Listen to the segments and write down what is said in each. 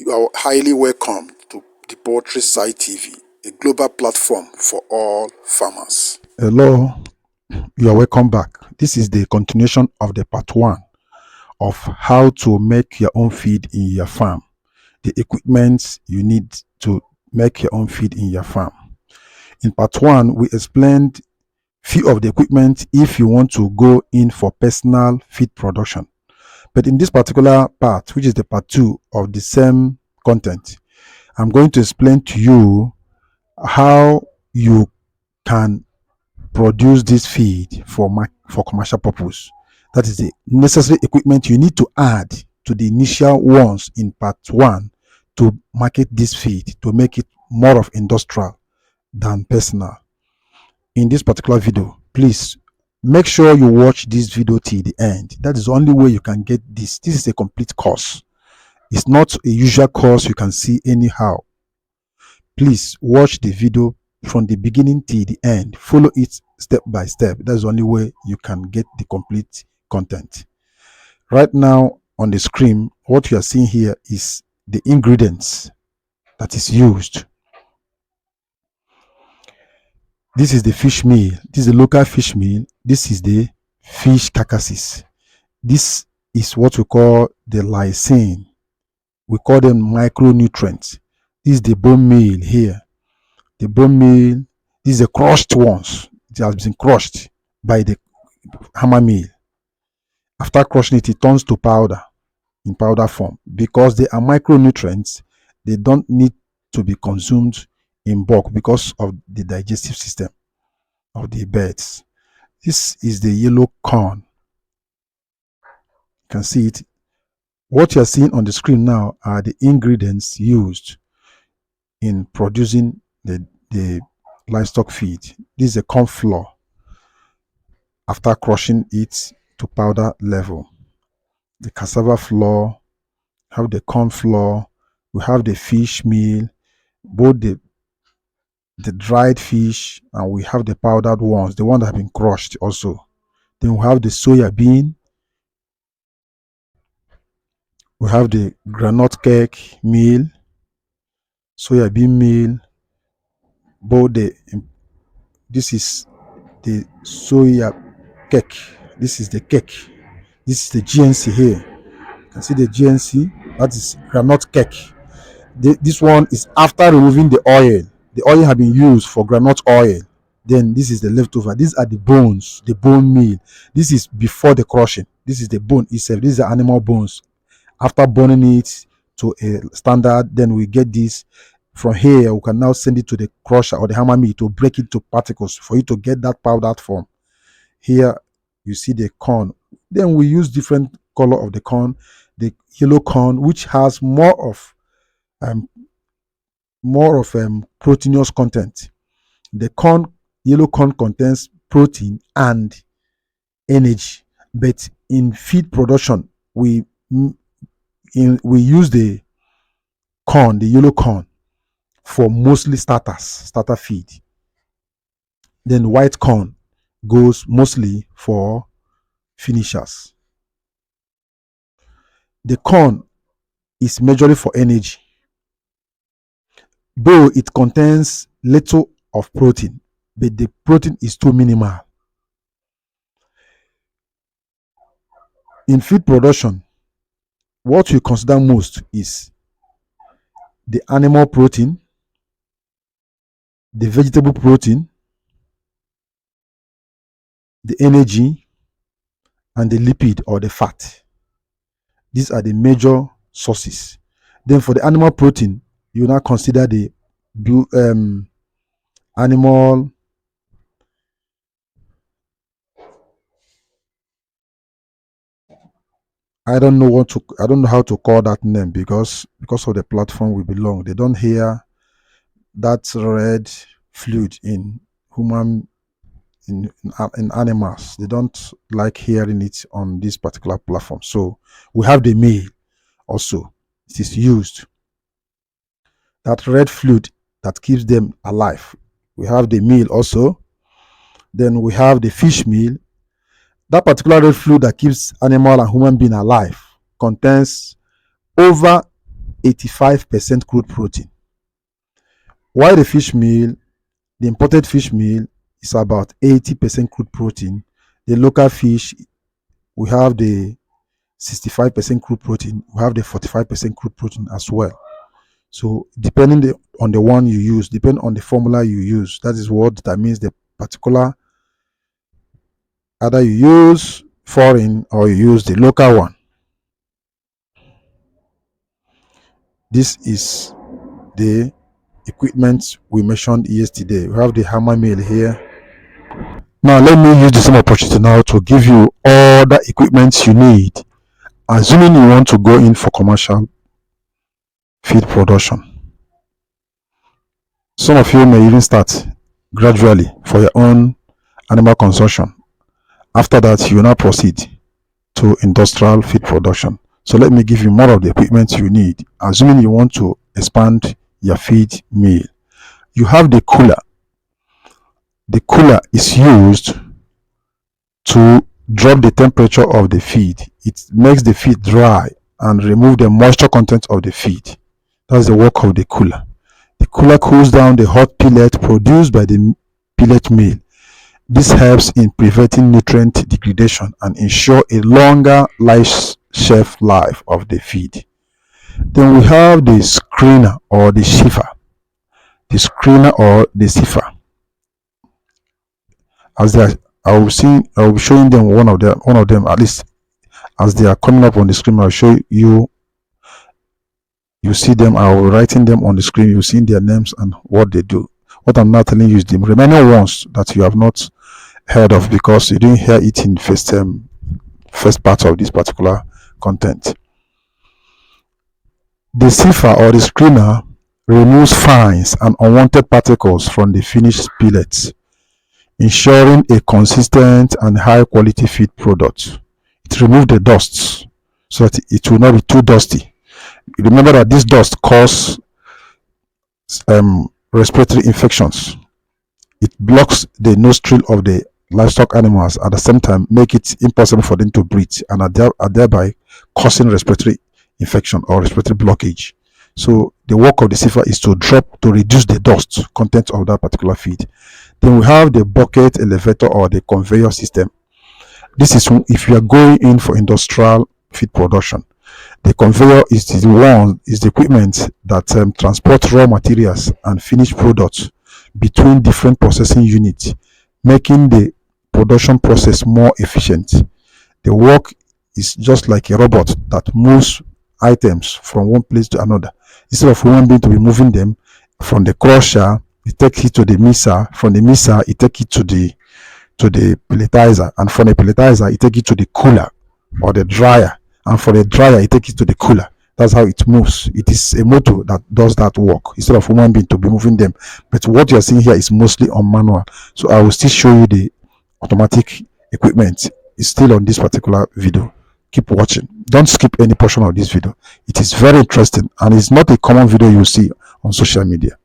You are highly welcome to the Poultry Site TV, a global platform for all farmers. Hello, you are welcome back. This is the continuation of the part 1 of how to make your own feed in your farm. The equipment you need to make your own feed in your farm. In part 1, we explained few of the equipment if you want to go in for personal feed production. But in this particular part, which is the part 2 of the same content, I'm going to explain to you how you can produce this feed for commercial purpose. That is the necessary equipment you need to add to the initial ones in part 1 to market this feed, to make it more of industrial than personal. In this particular video, please make sure you watch this video till the end. That is the only way you can get this. This is a complete course. It's not a usual course you can see anyhow. Please watch the video from the beginning till the end. Follow it step by step. That's the only way you can get the complete content. Right now on the screen, what you are seeing here is the ingredients that is used. This is the fish meal. This is the local fish meal. This is the fish carcasses. This is what we call the lysine. We call them micronutrients. This is the bone meal here. The bone meal, these are crushed ones. It has been crushed by the hammer mill. After crushing it, it turns to powder in powder form. Because they are micronutrients, they don't need to be consumed in bulk because of the digestive system of the birds. This is the yellow corn. You can see it. What you are seeing on the screen now are the ingredients used in producing the livestock feed. This is a corn flour after crushing it to powder level. The cassava flour, have the corn flour, we have the fish meal, both the dried fish, and we have the powdered ones, the one that have been crushed also. Then we have the soya bean, we have the groundnut cake meal, soya bean meal, both this is the soya cake, this is the cake, this is the GNC here. You can see the GNC, that is groundnut cake. This one is after removing the oil. The oil have been used for groundnut oil. Then this is the leftover. These are the bones, the bone meal. This is before the crushing. This is the bone itself. These are animal bones. After burning it to a standard, then we get this. From here, we can now send it to the crusher or the hammer mill to break it to particles for you to get that powdered form. Here, you see the corn. Then we use different color of the corn. The yellow corn, which has more of proteinous content. The yellow corn contains protein and energy, but in feed production we use the yellow corn for mostly starter feed. Then white corn goes mostly for finishers. The corn is majorly for energy, though it contains little of protein, but the protein is too minimal. In feed production, what we consider most is the animal protein, the vegetable protein, the energy, and the lipid or the fat. These are the major sources. Then for the animal protein, you now consider the animal I don't know how to call that name because of the platform we belong. They don't hear that red fluid in animals. They don't like hearing it on this particular platform. So we have the meal also. It is used. That red fluid that keeps them alive. We have the meal also. Then we have the fish meal. That particular red fluid that keeps animal and human being alive contains over 85% crude protein. While the imported fish meal is about 80% crude protein. The local fish, we have the 65% crude protein, we have the 45% crude protein as well. So depending on the one you use, depending on the formula you use, that is what determines the particular, either you use foreign or you use the local one. This is the equipment we mentioned yesterday. We have the hammer mill here. Now let me use the same opportunity now to give you all the equipment you need, assuming you want to go in for commercial feed production. Some of you may even start gradually for your own animal consumption. After that, you will now proceed to industrial feed production. So let me give you more of the equipment you need, assuming you want to expand your feed mill. You have the cooler. The cooler is used to drop the temperature of the feed. It makes the feed dry and remove the moisture content of the feed. That's the work of the cooler. The cooler cools down the hot pellet produced by the pellet mill. This helps in preventing nutrient degradation and ensure a longer shelf life of the feed. Then we have the screener or the sieve. The screener or the sieve. As they are, I will be showing them one of them at least as they are coming up on the screen. I'll show you. You see them. I will writing them on the screen. You see their names and what they do. What I'm not telling you is the remaining ones that you have not heard of because you didn't hear it in first part of this particular content. The sieve or the screener removes fines and unwanted particles from the finished pellets, ensuring a consistent and high quality feed product. It removes the dust so that it will not be too dusty. Remember that this dust causes respiratory infections. It blocks the nostril of the livestock animals, at the same time make it impossible for them to breathe, and are thereby causing respiratory infection or respiratory blockage. So the work of the sieve is to reduce the dust content of that particular feed. Then we have the bucket elevator or the conveyor system. This is if you are going in for industrial feed production. The conveyor is the equipment that transports raw materials and finished products between different processing units, making the production process more efficient. The work is just like a robot that moves items from one place to another. Instead of human being to be moving them from the crusher, it takes it to the mixer. From the mixer, it takes it to the pelletizer, and from the pelletizer, it takes it to the cooler or the dryer, and for the dryer, it takes it to the cooler. That's how it moves. It is a motor that does that work instead of human being to be moving them. But what you're seeing here is mostly on manual. So I will still show you the automatic equipment. It's still on this particular video. Keep watching. Don't skip any portion of this video. It is very interesting and it's not a common video you see on social media.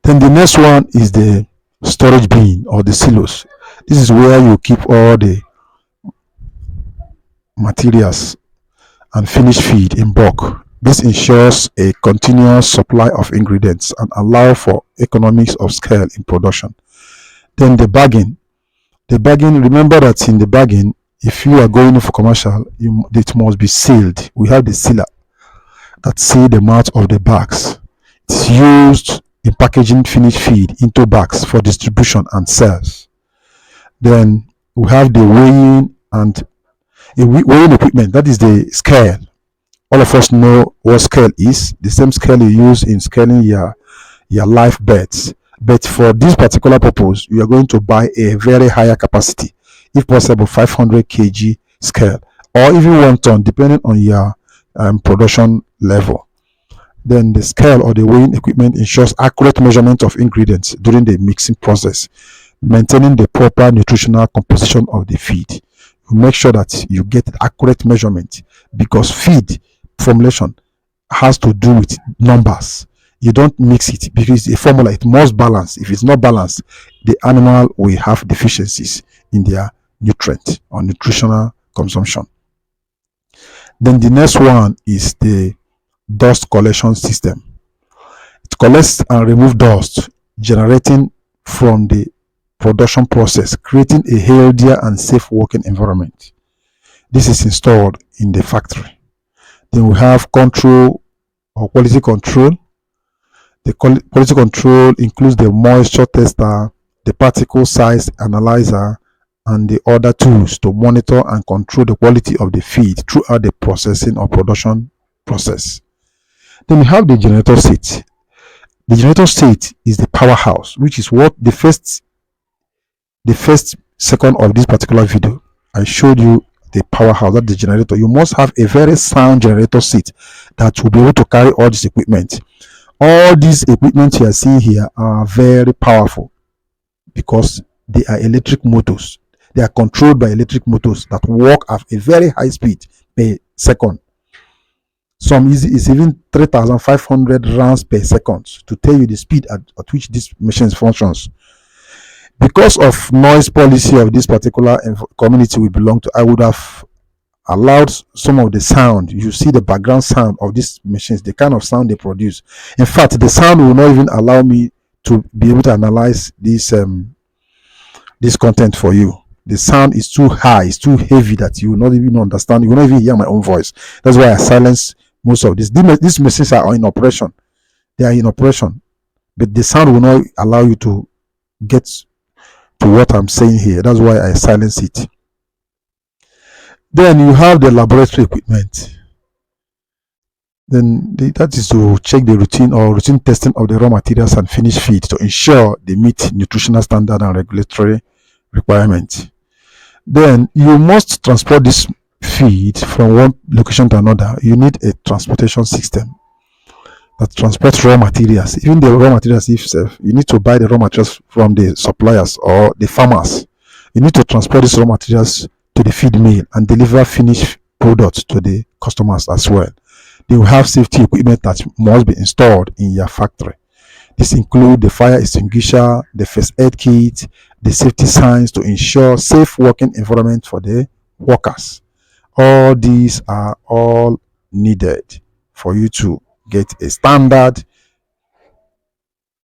Then the next one is the storage bin or the silos. This is where you keep all the materials and finished feed in bulk. This ensures a continuous supply of ingredients and allow for economies of scale in production. Then the bagging. The bagging, remember that in the bagging, if you are going for commercial, it must be sealed. We have the sealer that seal the mouth of the bags. It's used in packaging finished feed into bags for distribution and sales. Then we have the weighing equipment, that is the scale. All of us know what scale is. The same scale you use in scaling your live birds. But for this particular purpose, you are going to buy a very higher capacity, if possible 500 kg scale, or even 1 ton, depending on your production level. Then the scale or the weighing equipment ensures accurate measurement of ingredients during the mixing process, maintaining the proper nutritional composition of the feed. You make sure that you get accurate measurement, because feed formulation has to do with numbers. You don't mix it because a formula, it must balance. If it's not balanced, the animal will have deficiencies in their nutrient or nutritional consumption. Then the next one is the dust collection system. It collects and removes dust generating from the production process, creating a healthier and safe working environment. This is installed in the factory. Then we have control or quality control. The quality control includes the moisture tester, the particle size analyzer, and the other tools to monitor and control the quality of the feed throughout the processing or production process. Then we have the generator seat. The generator seat is the powerhouse, which is what the first second of this particular video I showed you. The powerhouse, that the generator. You must have a very sound generator seat that will be able to carry all this equipment. All these equipment you are seeing here are very powerful because they are electric motors. They are controlled by electric motors that work at a very high speed per second. Some is even 3,500 rounds per second to tell you the speed at which this machine functions. Because of noise policy of this particular community we belong to, I would have allowed some of the sound. You see the background sound of these machines, the kind of sound they produce. In fact, the sound will not even allow me to be able to analyze this content for you. The sound is too high, it's too heavy that you will not even understand. You will not even hear my own voice. That's why I silence most of this. These machines are in operation. They are in operation, but the sound will not allow you to get to what I'm saying here. That's why I silence it. Then you have the laboratory equipment. Then that is to check the routine testing of the raw materials and finished feed to ensure they meet nutritional standard and regulatory requirements. Then you must transport this feed from one location to another. You need a transportation system that transports raw materials. Even the raw materials itself, you need to buy the raw materials from the suppliers or the farmers. You need to transport these raw materials to the feed mill and deliver finished products to the customers as well. They will have safety equipment that must be installed in your factory. This includes the fire extinguisher, the first aid kit, the safety signs to ensure safe working environment for the workers. All these are all needed for you to get a standard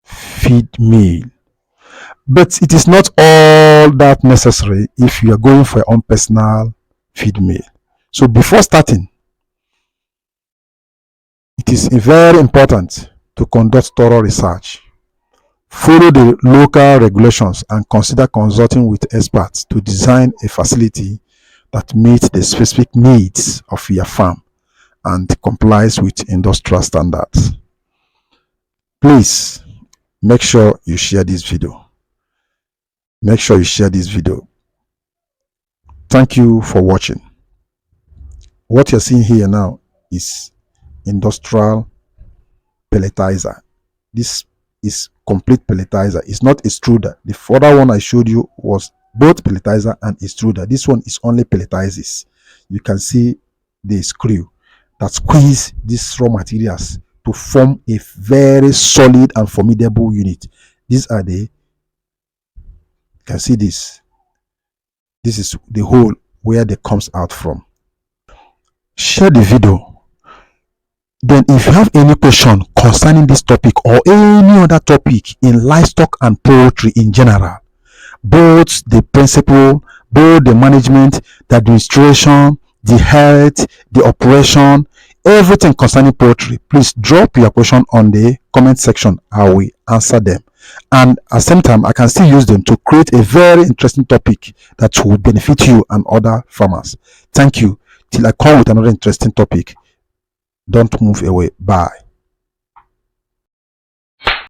feed meal. But it is not all that necessary if you are going for your own personal feed meal. So before starting, it is very important to conduct thorough research, follow the local regulations, and consider consulting with experts to design a facility that meets the specific needs of your farm and complies with industrial standards. Please make sure you share this video. Make sure you share this video. Thank you for watching. What you're seeing here now is industrial pelletizer. This is complete pelletizer. It's not extruder. The other one I showed you was both pelletizer and extruder. This one is only pelletizes. You can see the screw that squeeze these raw materials to form a very solid and formidable unit. These are the, you can see this. This is the hole where they comes out from. Share the video. Then if you have any question concerning this topic or any other topic in livestock and poultry in general, both the principle, both the management, the administration, the health, the operation, everything concerning poultry, please drop your question on the comment section. I will answer them. And at the same time, I can still use them to create a very interesting topic that will benefit you and other farmers. Thank you. Till I come with another interesting topic. Don't move away. Bye.